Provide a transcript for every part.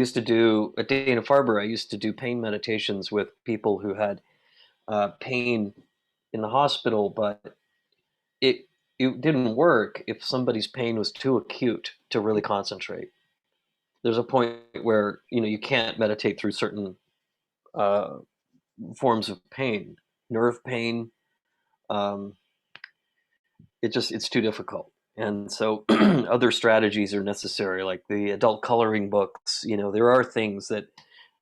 used to do at Dana-Farber, I used to do pain meditations with people who had pain in the hospital, but it it didn't work if somebody's pain was too acute to really concentrate. There's a point where you can't meditate through certain uh, forms of pain, nerve pain. Um, it's too difficult, and so other strategies are necessary, like the adult coloring books. There are things that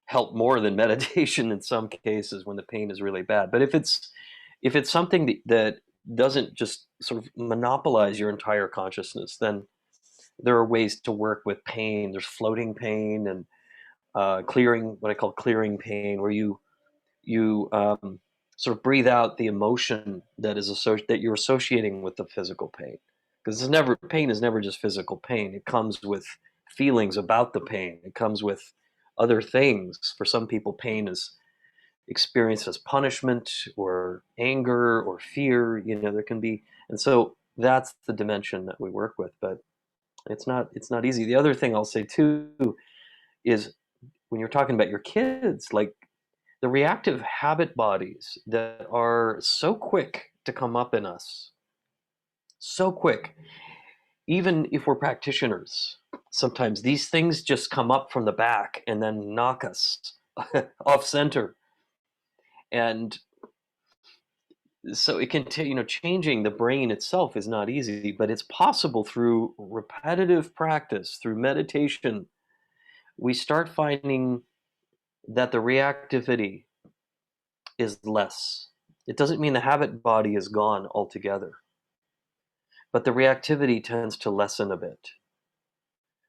help more than meditation in some cases when the pain is really bad. But if it's something that doesn't just sort of monopolize your entire consciousness, then there are ways to work with pain. There's floating pain and clearing, what I call clearing pain, where you sort of breathe out the emotion that you're associating with the physical pain, because pain is never just physical pain. It comes with feelings about the pain. It comes with other things. For some people, pain is experienced as punishment or anger or fear. There can be, and so that's the dimension that we work with. But it's not easy. The other thing I'll say too is, when you're talking about your kids, like the reactive habit bodies that are so quick to come up in us, so quick, even if we're practitioners, sometimes these things just come up from the back and then knock us off center. And so it can changing the brain itself is not easy, but it's possible through repetitive practice, through meditation. We start finding that the reactivity is less. It doesn't mean the habit body is gone altogether, but the reactivity tends to lessen a bit.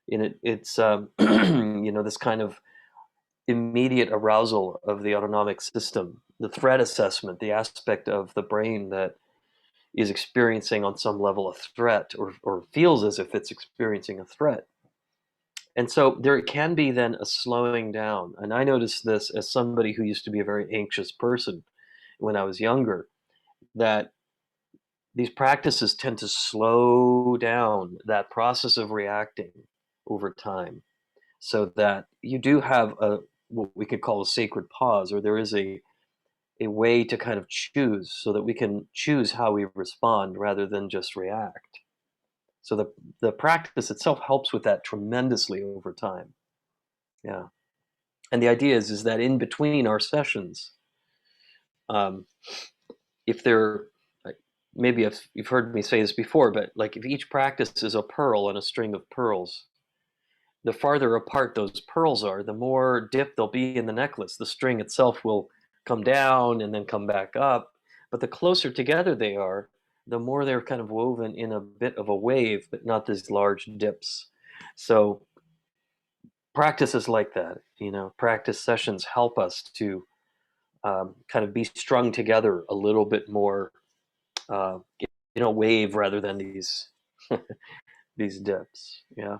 It's this kind of immediate arousal of the autonomic system, the threat assessment, the aspect of the brain that is experiencing on some level a threat, or feels as if it's experiencing a threat. And so there can be then a slowing down. And I noticed this as somebody who used to be a very anxious person when I was younger, that these practices tend to slow down that process of reacting over time, so that you do have what we could call a sacred pause, or there is a way to kind of choose, so that we can choose how we respond rather than just react. So the practice itself helps with that tremendously over time. Yeah. And the idea is that in between our sessions, um, if they're like, maybe if you've heard me say this before, but like if each practice is a pearl in a string of pearls, the farther apart those pearls are, the more dip there'll be in the necklace. The string itself will come down and then come back up. But the closer together they are, the more they're kind of woven in a bit of a wave, but not these large dips. So practices like that, practice sessions help us to kind of be strung together a little bit more uh, in a wave rather than these these dips. Yeah.